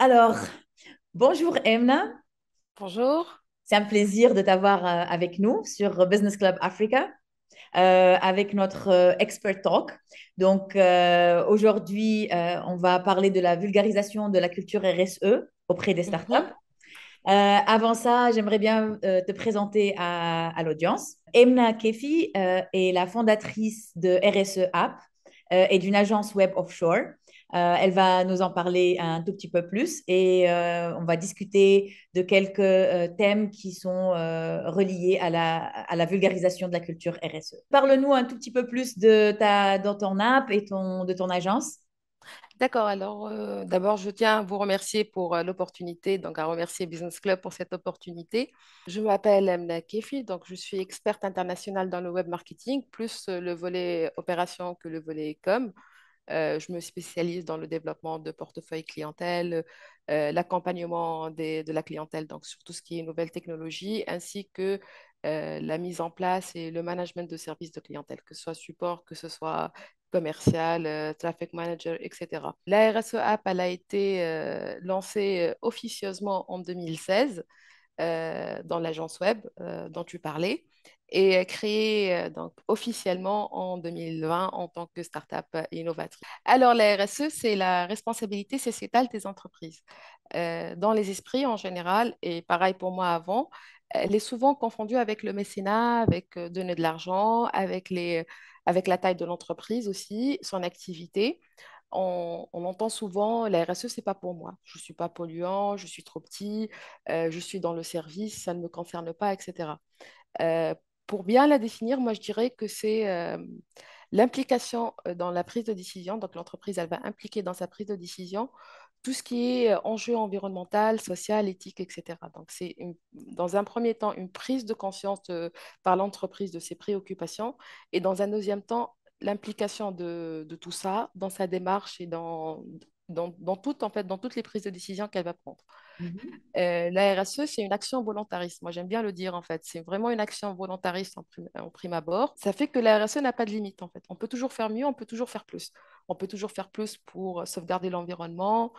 Alors, bonjour Emna, Bonjour. c'est un plaisir de t'avoir avec nous sur Business Club Africa avec notre Expert Talk. Donc, aujourd'hui, on va parler de la vulgarisation de la culture RSE auprès des Mhm. startups. Avant ça, j'aimerais bien te présenter à l'audience. Emna Kefi est la fondatrice de RSE App et d'une agence web offshore. Elle va nous en parler un tout petit peu plus et on va discuter de quelques thèmes qui sont reliés à la vulgarisation de la culture RSE. Parle-nous un tout petit peu plus de ton app et de ton agence. D'accord, alors d'abord je tiens à vous remercier pour l'opportunité, donc à remercier Business Club pour cette opportunité. Je m'appelle Emna Kefi, donc je suis experte internationale dans le web marketing, plus le volet opération que le volet com. Je me spécialise dans le développement de portefeuille clientèle, l'accompagnement de la clientèle, donc sur tout ce qui est nouvelles technologies, ainsi que la mise en place et le management de services de clientèle, que ce soit support, que ce soit commercial, traffic manager, etc. La RSE App, elle a été lancée officieusement en 2016 dans l'agence web dont tu parlais et créée donc officiellement en 2020 en tant que start-up innovatrice. Alors, la RSE, c'est la responsabilité sociétale des entreprises. Dans les esprits en général, et pareil pour moi avant, elle est souvent confondue avec le mécénat, avec donner de l'argent, avec la taille de l'entreprise aussi, son activité. On entend souvent la RSE, c'est pas pour moi. Je suis pas polluant, je suis trop petit, je suis dans le service, ça ne me concerne pas, etc. Euh, pour bien la définir, moi je dirais que c'est l'implication dans la prise de décision. Donc l'entreprise, elle va impliquer dans sa prise de décision tout ce qui est enjeu environnemental, social, éthique, etc. Donc c'est dans un premier temps une prise de conscience par l'entreprise de ses préoccupations et dans un deuxième temps l'implication de tout ça dans sa démarche et en fait, dans toutes les prises de décision qu'elle va prendre. Mhm. La RSE, c'est une action volontariste. Moi, j'aime bien le dire, en fait. C'est vraiment une action volontariste en prime abord. Ça fait que la RSE n'a pas de limite, en fait. On peut toujours faire mieux, on peut toujours faire plus. On peut toujours faire plus pour sauvegarder l'environnement,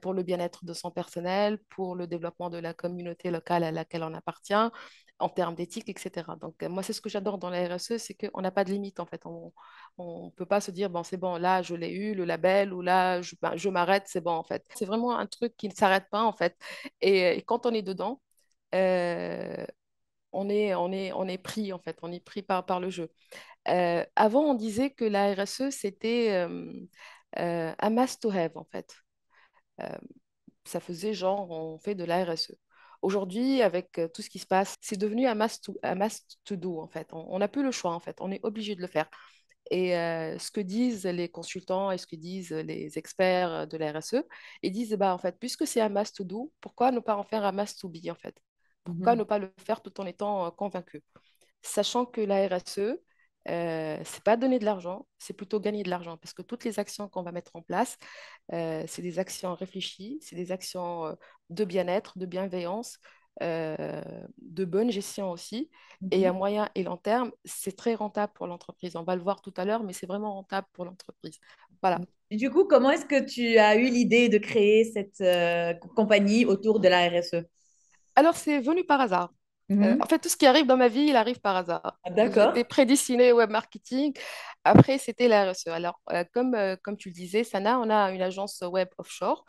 pour le bien-être de son personnel, pour le développement de la communauté locale à laquelle on appartient, en termes d'éthique, etc. Donc, moi, c'est ce que j'adore dans la RSE, c'est qu'on n'a pas de limite, en fait. On ne peut pas se dire, bon, c'est bon, là, je l'ai eu, le label, ou là, je m'arrête, c'est bon, en fait. C'est vraiment un truc qui ne s'arrête pas, en fait. Et quand on est dedans, euh, on est pris, en fait. On est pris par le jeu. Avant, on disait que la RSE, c'était un must to have, en fait. Euh, Ça faisait genre, on fait de la RSE. Aujourd'hui, avec tout ce qui se passe, c'est devenu un must to do, en fait. On n'a plus le choix, en fait. On est obligé de le faire. Et ce que disent les consultants et ce que disent les experts de la RSE, ils disent, bah, en fait, puisque c'est un must to do, pourquoi ne pas en faire un must to be, en fait? Pourquoi ne Mhm. pas le faire tout en étant convaincu? Sachant que la RSE, c'est pas donner de l'argent, c'est plutôt gagner de l'argent, parce que toutes les actions qu'on va mettre en place, c'est des actions réfléchies, c'est des actions de bien-être, de bienveillance, de bonne gestion aussi. Et à Mhm. moyen et long terme, c'est très rentable pour l'entreprise. On va le voir tout à l'heure, mais c'est vraiment rentable pour l'entreprise. Voilà. Du coup, comment est-ce que tu as eu l'idée de créer cette compagnie autour de la RSE? Alors, c'est venu par hasard. En Mhm. fait, tout ce qui arrive dans ma vie, il arrive par hasard. Ah, d'accord. J'étais prédestinée au web marketing. Après, c'était la RSE. Alors, comme tu le disais, Sana, on a une agence web offshore,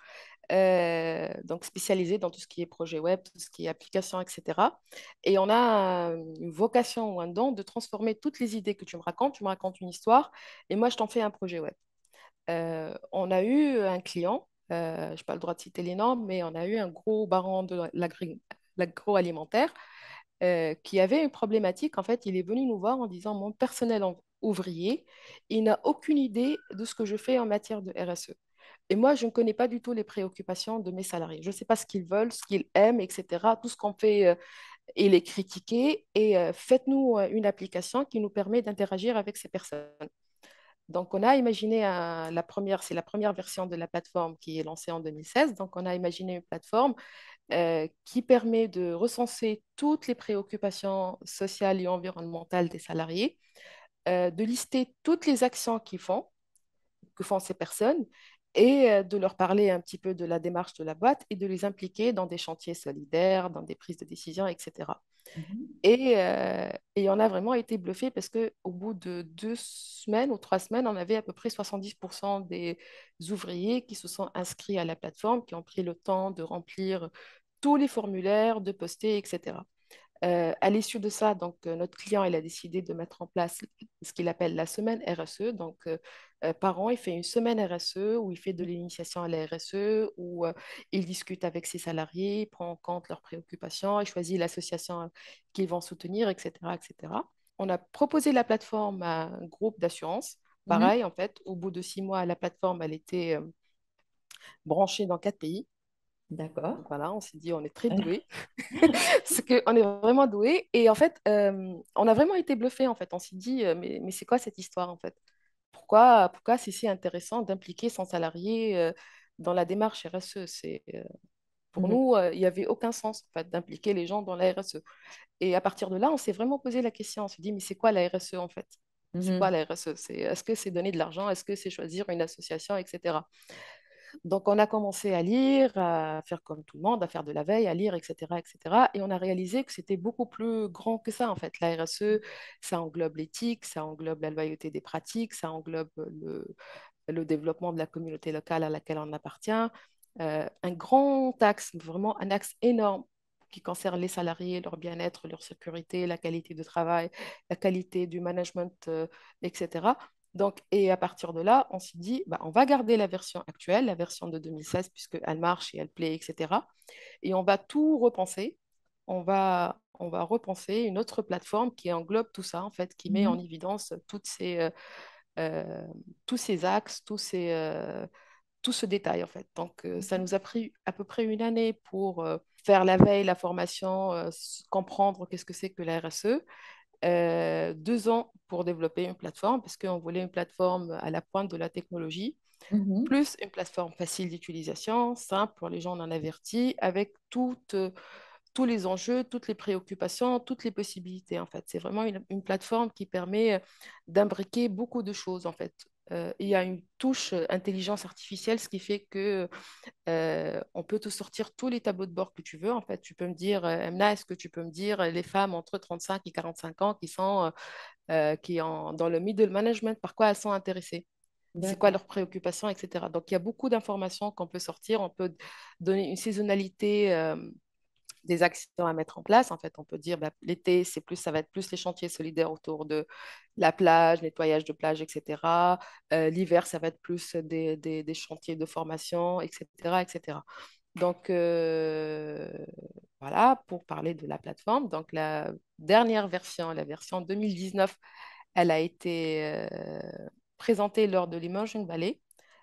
donc spécialisée dans tout ce qui est projet web, tout ce qui est application, etc. Et on a une vocation ou un don de transformer toutes les idées que tu me racontes. Tu me racontes une histoire et moi, je t'en fais un projet web. On a eu un client, je n'ai pas le droit de citer les noms, mais on a eu un gros baron de l'agroalimentaire qui avait une problématique. En fait, il est venu nous voir en disant, mon personnel ouvrier, il n'a aucune idée de ce que je fais en matière de RSE. Et moi, je ne connais pas du tout les préoccupations de mes salariés. Je ne sais pas ce qu'ils veulent, ce qu'ils aiment, etc. Tout ce qu'on fait, il est critiqué. Et faites-nous une application qui nous permet d'interagir avec ces personnes. Donc, on a imaginé c'est la première version de la plateforme qui est lancée en 2016. Donc, on a imaginé une plateforme qui permet de recenser toutes les préoccupations sociales et environnementales des salariés, de lister toutes les actions que font ces personnes et de leur parler un petit peu de la démarche de la boîte et de les impliquer dans des chantiers solidaires, dans des prises de décision, etc. Mhm. Et on a vraiment été bluffé parce qu'au bout de 2 semaines ou 3 semaines, on avait à peu près 70% des ouvriers qui se sont inscrits à la plateforme, qui ont pris le temps de remplir tous les formulaires, de poster, etc. À l'issue de ça, donc, notre client il a décidé de mettre en place ce qu'il appelle la semaine RSE. Donc, par an, il fait une semaine RSE où il fait de l'initiation à la RSE, où il discute avec ses salariés, il prend en compte leurs préoccupations, il choisit l'association qu'ils vont soutenir, etc., etc. On a proposé la plateforme à un groupe d'assurance. Mhm. Pareil, en fait, au bout de 6 mois, la plateforme, elle était branchée dans 4 pays. D'accord. Donc voilà, on s'est dit, on est très doués. C'est qu'on est vraiment doué. Et en fait, on a vraiment été bluffé. En fait. On s'est dit, mais c'est quoi cette histoire en fait? Pourquoi c'est si intéressant d'impliquer son salarié dans la démarche RSE? Pour Mhm. nous, il n'y avait aucun sens en fait, d'impliquer les gens dans la RSE. Et à partir de là, on s'est vraiment posé la question. On s'est dit, mais c'est quoi la RSE en fait? C'est quoi Mhm. la RSE? Est-ce que c'est donner de l'argent? Est-ce que c'est choisir une association, etc. Donc, on a commencé à lire, à faire comme tout le monde, à faire de la veille, à lire, etc., etc. Et cetera. Et on a réalisé que c'était beaucoup plus grand que ça, en fait. La RSE, ça englobe l'éthique, ça englobe la loyauté des pratiques, ça englobe le développement de la communauté locale à laquelle on appartient. Un grand axe, vraiment un axe énorme qui concerne les salariés, leur bien-être, leur sécurité, la qualité de travail, la qualité du management, etc. Donc, et à partir de là, on s'est dit, bah, on va garder la version actuelle, la version de 2016, puisqu'elle marche et elle plaît, etc. Et on va tout repenser. On va repenser une autre plateforme qui englobe tout ça, en fait, qui met en Mhm. évidence euh, tous ces axes, tout ce détail, en fait. Donc, ça nous a pris à peu près une année pour faire la veille, la formation, comprendre qu'est-ce que c'est que la RSE. 2 ans pour développer une plateforme, parce qu'on voulait une plateforme à la pointe de la technologie, Mhm. plus une plateforme facile d'utilisation, simple pour les gens non avertis, avec tous les enjeux, toutes les préoccupations, toutes les possibilités, en fait. C'est vraiment une plateforme qui permet d'imbriquer beaucoup de choses, en fait. Il y a une touche intelligence artificielle, ce qui fait que on peut te sortir tous les tableaux de bord que tu veux. En fait, tu peux me dire, Emna, est-ce que tu peux me dire les femmes entre 35 et 45 ans qui dans le middle management, par quoi elles sont intéressées? C'est quoi D'accord. leurs préoccupations, etc. Donc, il y a beaucoup d'informations qu'on peut sortir. On peut donner une saisonnalité des actions à mettre en place. En fait, on peut dire bah, l'été, ça va être plus les chantiers solidaires autour de la plage, nettoyage de plage, etc. L'hiver, ça va être plus des chantiers de formation, etc., etc. Donc, voilà, pour parler de la plateforme. Donc, la dernière version, la version 2019, elle a été présentée lors de l'Emerging Valley.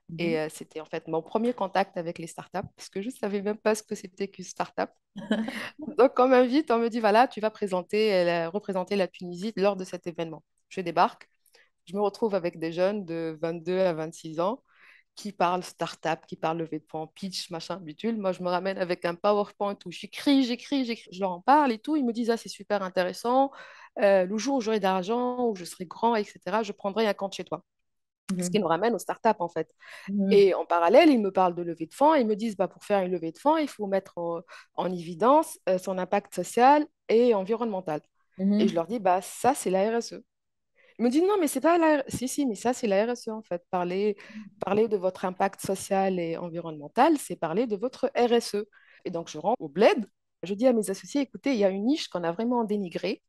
Mhm. Et c'était en fait mon premier contact avec les startups, parce que je ne savais même pas ce que c'était qu'une startup. Donc, on m'invite, on me dit, voilà, tu vas représenter la Tunisie lors de cet événement. Je débarque, je me retrouve avec des jeunes de 22 à 26 ans qui parlent startup, qui parlent levée de fonds, pitch, machin, bidule. Moi, je me ramène avec un PowerPoint où j'écris. Je leur en parle et tout. Ils me disent, ah, c'est super intéressant. Le jour où j'aurai d'argent, où je serai grand, etc., je prendrai un compte chez toi. Ce qui Mhm. nous ramène aux startups, en fait. Mhm. Et en parallèle, ils me parlent de levée de fonds. Ils me disent, bah, pour faire une levée de fonds, il faut mettre en évidence son impact social et environnemental. Et je Mhm. leur dis, bah, ça, c'est la RSE. Ils me disent, non, mais c'est pas la RSE. Si, si, mais ça, c'est la RSE, en fait. Parler de votre impact social et environnemental, c'est parler de votre RSE. Et donc, je rentre au bled. Je dis à mes associés, écoutez, il y a une niche qu'on a vraiment dénigrée.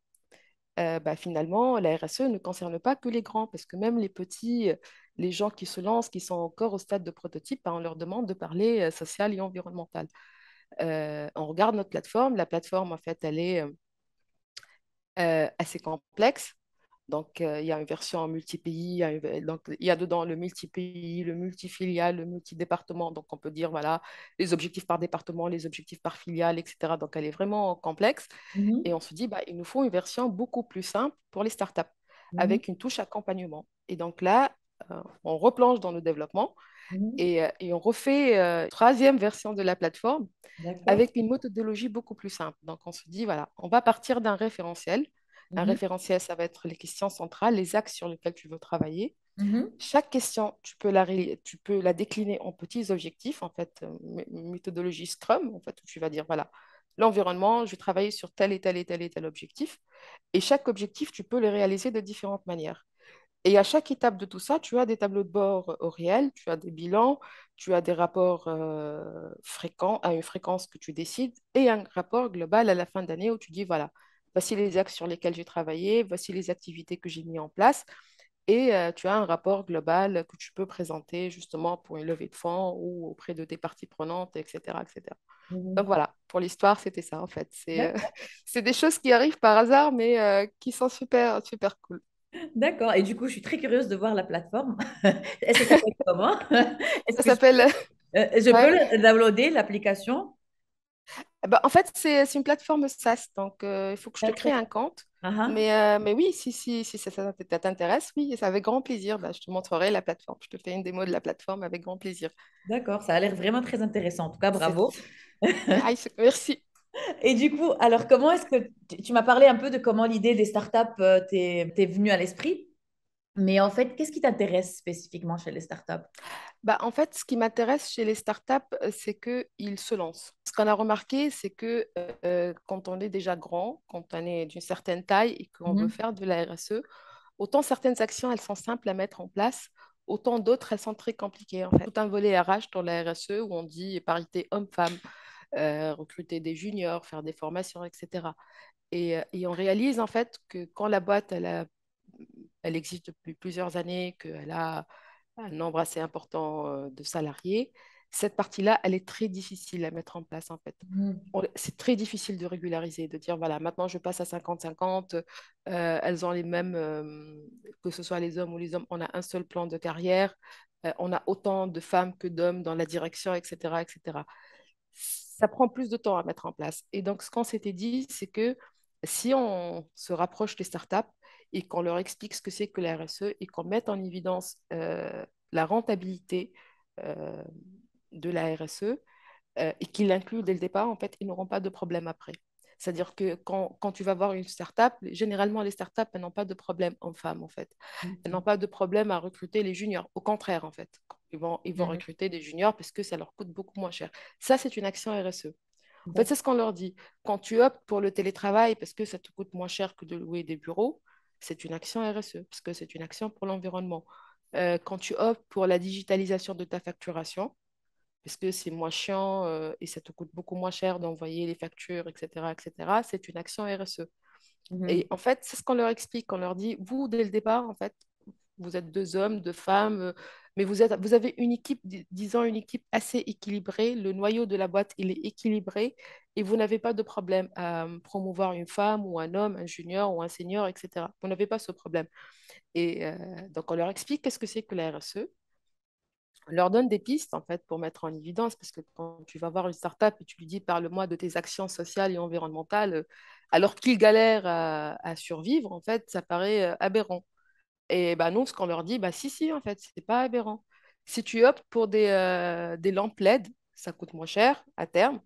Bah, finalement, la RSE ne concerne pas que les grands, parce que même les petits, les gens qui se lancent, qui sont encore au stade de prototype, bah, on leur demande de parler social et environnemental. On regarde notre plateforme. La plateforme, en fait, elle est assez complexe. Donc, il y a une version en multi-pays, donc, il y a dedans le multi-pays, le multi-filiale, le multi-département. Donc, on peut dire, voilà, les objectifs par département, les objectifs par filiale, etc. Donc, elle est vraiment complexe. Et Mhm. on se dit, bah, il nous faut une version beaucoup plus simple pour les startups, Mhm. avec une touche accompagnement. Et donc là, on replonge dans le développement Mhm. et on refait une troisième version de la plateforme D'accord. avec une méthodologie beaucoup plus simple. Donc, on se dit, voilà, on va partir d'un référentiel. Un Mhm. référentiel, ça va être les questions centrales, les axes sur lesquels tu veux travailler. Mhm. Chaque question, tu peux la décliner en petits objectifs, en fait, méthodologie Scrum, en fait, où tu vas dire, voilà, l'environnement, je vais travailler sur tel et tel et tel et tel objectif. Et chaque objectif, tu peux le réaliser de différentes manières. Et à chaque étape de tout ça, tu as des tableaux de bord au réel, tu as des bilans, tu as des rapports fréquents à une fréquence que tu décides et un rapport global à la fin d'année où tu dis, voilà, voici les axes sur lesquels j'ai travaillé, voici les activités que j'ai mis en place. Et tu as un rapport global que tu peux présenter justement pour une levée de fonds ou auprès de tes parties prenantes, etc., etc. Donc Mhm. voilà, pour l'histoire, c'était ça en fait. D'accord. C'est des choses qui arrivent par hasard, mais qui sont super, super cool. D'accord. Et du coup, je suis très curieuse de voir la plateforme. Est-ce que ça s'appelle comment? Est-ce Ça que s'appelle. je peux Ouais. downloader l'application? Bah, en fait, c'est une plateforme SaaS, donc il faut que je te crée D'accord. un compte. Ah, ah. Mais oui, si ça t'intéresse, oui, c'est avec grand plaisir. Bah, je te montrerai la plateforme. Je te fais une démo de la plateforme avec grand plaisir. D'accord, ça a l'air vraiment très intéressant. En tout cas, C'est- bravo. Merci. Et du coup, alors comment est-ce que tu m'as parlé un peu de comment l'idée des startups t'est venue à l'esprit, mais en fait, qu'est-ce qui t'intéresse spécifiquement chez les startups? Bah, en fait, ce qui m'intéresse chez les startups, c'est qu'ils se lancent. Ce qu'on a remarqué, c'est que quand on est déjà grand, quand on est d'une certaine taille et qu'on veut Mhm. faire de la RSE, autant certaines actions, elles sont simples à mettre en place, autant d'autres, elles sont très compliquées. En fait, tout un volet RH dans la RSE où on dit parité homme-femme, recruter des juniors, faire des formations, etc. Et on réalise en fait que quand la boîte, elle existe depuis plusieurs années, qu'elle a un nombre assez important de salariés, cette partie-là, elle est très difficile à mettre en place en fait. Mhm. C'est très difficile de régulariser, de dire voilà, maintenant je passe à 50-50, elles ont les mêmes, que ce soit les hommes ou les hommes, on a un seul plan de carrière, on a autant de femmes que d'hommes dans la direction, etc., etc. Ça prend plus de temps à mettre en place. Et donc, ce qu'on s'était dit, c'est que si on se rapproche des startups et qu'on leur explique ce que c'est que la RSE et qu'on mette en évidence la rentabilité euh, de la RSE et qu'ils l'incluent dès le départ, en fait, ils n'auront pas de problème après. C'est-à-dire que quand tu vas voir une startup, généralement, les startups, elles n'ont pas de problème en femmes, en fait. Elles n'ont pas de problème à recruter les juniors. Au contraire, en fait. Ils vont Mhm. recruter des juniors parce que ça leur coûte beaucoup moins cher. Ça, c'est une action RSE. En fait, c'est D'accord. ce qu'on leur dit. Quand tu optes pour le télétravail parce que ça te coûte moins cher que de louer des bureaux, c'est une action RSE parce que c'est une action pour l'environnement. Quand tu optes pour la digitalisation de ta facturation, parce que c'est moins chiant et ça te coûte beaucoup moins cher d'envoyer les factures, etc., etc., c'est une action RSE. Et Mhm. en fait, c'est ce qu'on leur explique. On leur dit, vous, dès le départ, en fait, vous êtes deux hommes, deux femmes, mais vous avez une équipe, disons une équipe assez équilibrée. Le noyau de la boîte, il est équilibré et vous n'avez pas de problème à promouvoir une femme ou un homme, un junior ou un senior, etc. Vous n'avez pas ce problème. Et donc, on leur explique qu'est-ce que c'est que la RSE. On leur donne des pistes en fait pour mettre en évidence parce que quand tu vas voir une startup et tu lui dis parle-moi de tes actions sociales et environnementales alors qu'ils galèrent à survivre en fait ça paraît aberrant. Et bah nous ce qu'on leur dit bah si en fait c'est pas aberrant. Si tu optes pour des lampes LED ça coûte moins cher à terme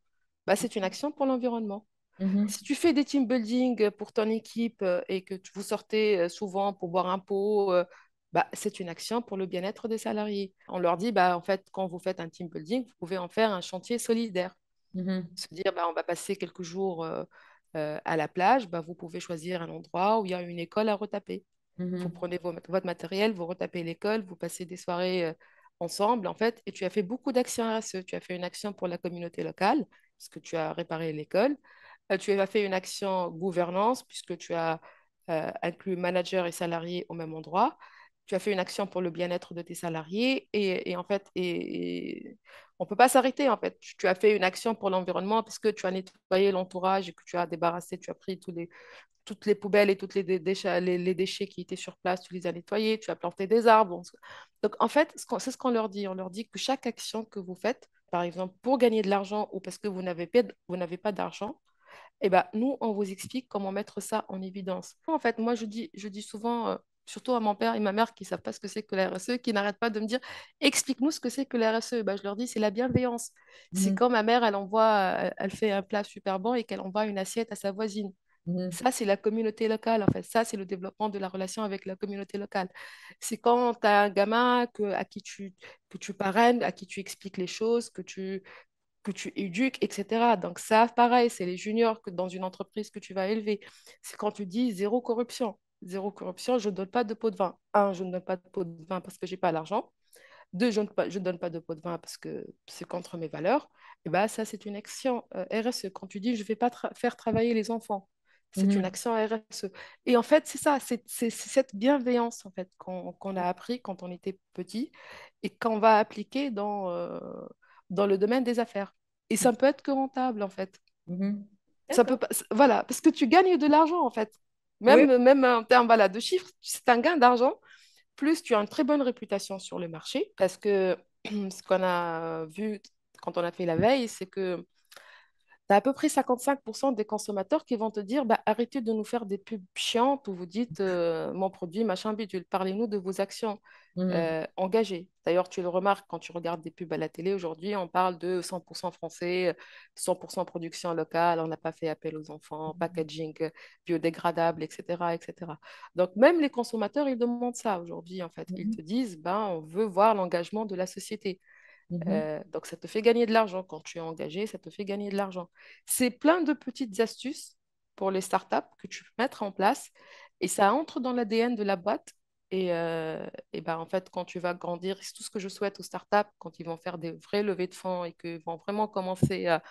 bah c'est une action pour l'environnement. Mhm. Si tu fais des team building pour ton équipe et que vous sortez souvent pour boire un pot, bah, c'est une action pour le bien-être des salariés. On leur dit, bah, en fait, quand vous faites un team building, vous pouvez en faire un chantier solidaire. Mhm. Se dire, bah, on va passer quelques jours à la plage, bah, vous pouvez choisir un endroit où il y a une école à retaper. Vous Mhm. prenez votre matériel, vous retapez l'école, vous passez des soirées ensemble, en fait, et tu as fait beaucoup d'actions RSE. Tu as fait une action pour la communauté locale, parce que tu as réparé l'école. Tu as fait une action gouvernance, puisque tu as inclus managers et salariés au même endroit. Tu as fait une action pour le bien-être de tes salariés et en fait, on ne peut pas s'arrêter en fait. Tu as fait une action pour l'environnement parce que tu as nettoyé l'entourage et que tu as débarrassé, tu as pris toutes les poubelles et tous les déchets qui étaient sur place, tu les as nettoyés, tu as planté des arbres. Donc, en fait, c'est ce qu'on leur dit. On leur dit que chaque action que vous faites, par exemple, pour gagner de l'argent ou parce que vous n'avez pas d'argent, eh ben, nous, on vous explique comment mettre ça en évidence. En fait, moi, je dis souvent, surtout à mon père et ma mère qui ne savent pas ce que c'est que la RSE, qui n'arrêtent pas de me dire, explique-nous ce que c'est que la RSE. Ben, je leur dis, c'est la bienveillance. C'est Mhm. quand ma mère, elle envoie, elle fait un plat super bon et qu'elle envoie une assiette à sa voisine. Mhm. Ça, c'est la communauté locale, en fait. Ça, c'est le développement de la relation avec la communauté locale. C'est quand tu as un gamin que tu parraines, à qui tu expliques les choses, que tu éduques, etc. Donc ça, pareil, c'est les juniors que dans une entreprise que tu vas élever. C'est quand tu dis zéro corruption. Zéro corruption, je ne donne pas de pot de vin. Un, je ne donne pas de pot de vin parce que je n'ai pas l'argent. Deux, je ne donne pas de pot de vin parce que c'est contre mes valeurs. Et ben, ça, c'est une action RSE. Quand tu dis je ne vais pas faire travailler les enfants, c'est une Mhm. action RSE. Et en fait, c'est ça, c'est cette bienveillance en fait, qu'on a appris quand on était petit et qu'on va appliquer dans le domaine des affaires. Et ça peut être que rentable en fait. Mhm. Ça peut D'accord. pas, voilà, parce que tu gagnes de l'argent en fait. Oui. Même en termes voilà, de chiffres, c'est un gain d'argent plus tu as une très bonne réputation sur le marché, parce que ce qu'on a vu quand on a fait la veille, c'est que tu as à peu près 55% des consommateurs qui vont te dire bah, arrêtez de nous faire des pubs chiantes où vous dites mon produit, machin bidule. Parlez-nous de vos actions Mhm. engagées. D'ailleurs, tu le remarques quand tu regardes des pubs à la télé aujourd'hui, on parle de 100% français, 100% production locale, on n'a pas fait appel aux enfants, packaging biodégradable, etc., etc. Donc, même les consommateurs, ils demandent ça aujourd'hui, en fait. Ils Mhm. te disent ben, on veut voir l'engagement de la société. Mhm. Donc, ça te fait gagner de l'argent. Quand tu es engagé, ça te fait gagner de l'argent. C'est plein de petites astuces pour les startups que tu peux mettre en place et ça entre dans l'ADN de la boîte. Et ben, en fait, quand tu vas grandir, c'est tout ce que je souhaite aux startups, quand ils vont faire des vraies levées de fonds et qu'ils vont vraiment commencer à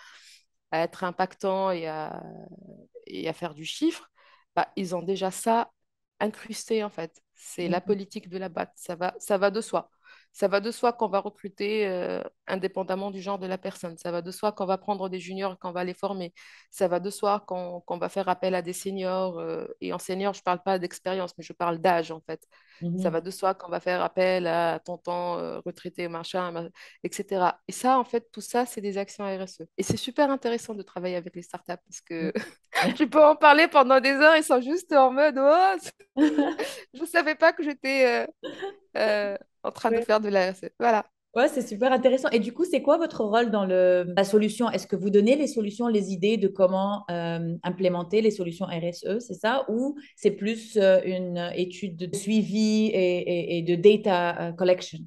être impactants et à faire du chiffre, bah, ils ont déjà ça incrusté en fait. C'est la Mhm. politique de la boîte. Ça va de soi. Ça va de soi qu'on va recruter indépendamment du genre de la personne. Ça va de soi qu'on va prendre des juniors et qu'on va les former. Ça va de soi qu'on va faire appel à des seniors. Et en senior, je ne parle pas d'expérience, mais je parle d'âge en fait. Ça va Mhm. de soi qu'on va faire appel à tonton retraité, machin, etc. Et ça, en fait, tout ça, c'est des actions RSE. Et c'est super intéressant de travailler avec les startups parce que tu peux en parler pendant des heures, ils sont juste en mode, oh, je ne savais pas que j'étais en train de Ouais. faire de la RSE. Voilà. Ouais, c'est super intéressant. Et du coup, c'est quoi votre rôle dans la solution? Est-ce que vous donnez les solutions, les idées de comment implémenter les solutions RSE, c'est ça? Ou c'est plus une étude de suivi et de data collection?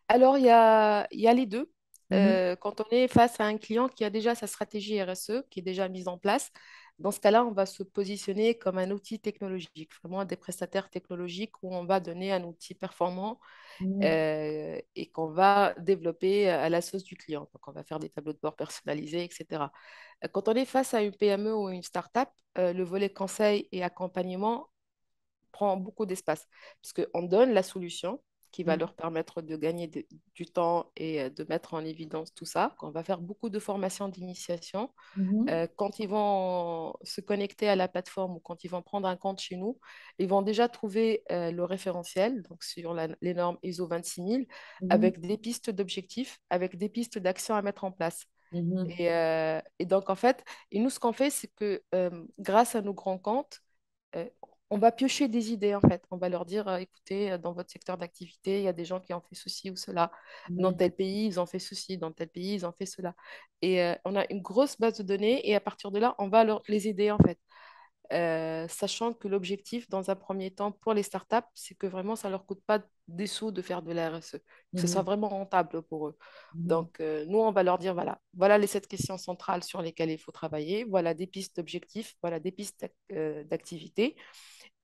Alors, il y a les deux. Mhm. Quand on est face à un client qui a déjà sa stratégie RSE, qui est déjà mise en place, dans ce cas-là, on va se positionner comme un outil technologique, vraiment des prestataires technologiques où on va donner un outil performant Mhm. et qu'on va développer à la sauce du client. Donc, on va faire des tableaux de bord personnalisés, etc. Quand on est face à une PME ou une start-up, le volet conseil et accompagnement prend beaucoup d'espace, parce qu'on donne la solution qui va Mhm. leur permettre de gagner du temps et de mettre en évidence tout ça. On va faire beaucoup de formations d'initiation. Mhm. Quand ils vont se connecter à la plateforme ou quand ils vont prendre un compte chez nous, ils vont déjà trouver le référentiel, donc sur les normes ISO 26000, Mhm. avec des pistes d'objectifs, avec des pistes d'actions à mettre en place. Mhm. Et donc, en fait, et nous, ce qu'on fait, c'est que grâce à nos grands comptes, euh, on va piocher des idées, en fait. On va leur dire, écoutez, dans votre secteur d'activité, il y a des gens qui ont fait ceci ou cela. Dans Mhm. tel pays, ils ont fait ceci. Dans tel pays, ils ont fait cela. Et on a une grosse base de données et à partir de là, on va les aider, en fait. Sachant que l'objectif, dans un premier temps, pour les startups, c'est que vraiment, ça ne leur coûte pas des sous de faire de la RSE, que ce soit Mhm. vraiment rentable pour eux. Mhm. Donc, nous, on va leur dire, voilà les 7 questions centrales sur lesquelles il faut travailler, voilà des pistes d'objectifs, voilà des pistes d'activité.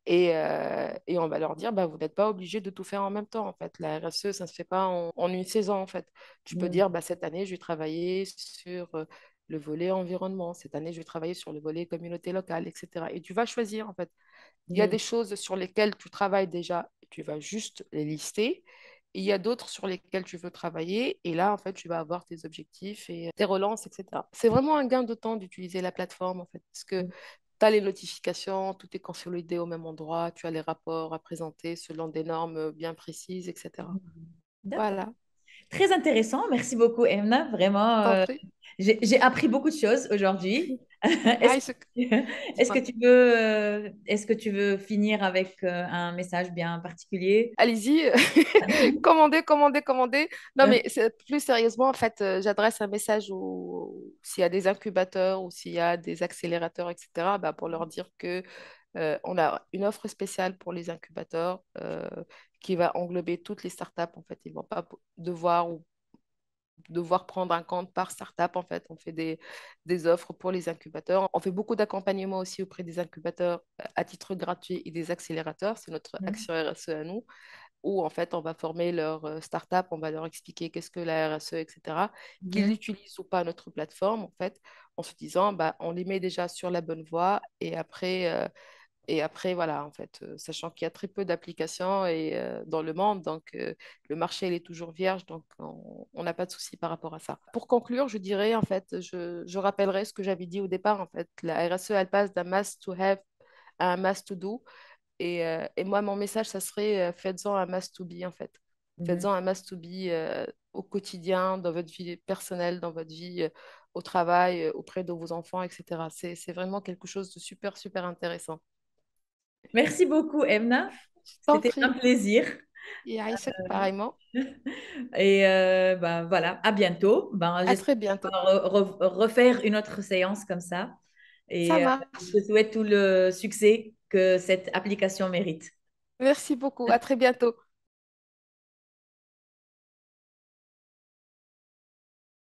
Et on va leur dire, bah, vous n'êtes pas obligé de tout faire en même temps. En fait, la RSE, ça ne se fait pas en une saison. En fait, tu peux Mhm. dire, bah, cette année, je vais travailler sur le volet environnement. Cette année, je vais travailler sur le volet communauté locale, etc. Et tu vas choisir. En fait, il y a Mhm. des choses sur lesquelles tu travailles déjà. Tu vas juste les lister. Et il y a d'autres sur lesquelles tu veux travailler. Et là, en fait, tu vas avoir tes objectifs et tes relances, etc. C'est vraiment un gain de temps d'utiliser la plateforme, en fait, parce que tu as les notifications, tout est consolidé au même endroit, tu as les rapports à présenter selon des normes bien précises, etc. Mhm. D'accord. Voilà. Très intéressant. Merci beaucoup, Emna. Je Vraiment, t'en prie. j'ai appris beaucoup de choses aujourd'hui. Est-ce Ah, est-ce que dis-moi. tu veux, est-ce que tu veux finir avec un message bien particulier? Allez-y, commandez, commandez, commandez. Non, mais plus sérieusement, en fait, j'adresse un message s'il y a des incubateurs ou s'il y a des accélérateurs, etc., bah, pour leur dire que on a une offre spéciale pour les incubateurs qui va englober toutes les startups. En fait, ils ne vont pas devoir prendre un compte par startup. En fait, on fait des offres pour les incubateurs. On fait beaucoup d'accompagnement aussi auprès des incubateurs à titre gratuit et des accélérateurs. C'est notre Mhm. action RSE à nous, où en fait, on va former leur startup, on va leur expliquer qu'est-ce que la RSE, etc., qu'ils Mhm. utilisent ou pas notre plateforme, en fait, en se disant, bah, on les met déjà sur la bonne voie et après, voilà, en fait, sachant qu'il y a très peu d'applications dans le monde, donc le marché il est toujours vierge, donc on n'a pas de souci par rapport à ça. Pour conclure, je dirais, en fait, je rappellerai ce que j'avais dit au départ, en fait, la RSE, elle passe d'un must to have à un must to do, et moi, mon message, ça serait faites-en un must to be, en fait. Mhm. Faites-en un must to be au quotidien, dans votre vie personnelle, dans votre vie au travail, auprès de vos enfants, etc. C'est vraiment quelque chose de super, super intéressant. Merci beaucoup, Emna. Je t'en C'était un prie. plaisir. Et Aïssek, pareillement. Et ben, voilà, à bientôt. Ben, À j'espère très bientôt. refaire une autre séance comme ça. Ça Et je marche. te souhaite tout le succès que cette application mérite. Merci beaucoup. À très bientôt.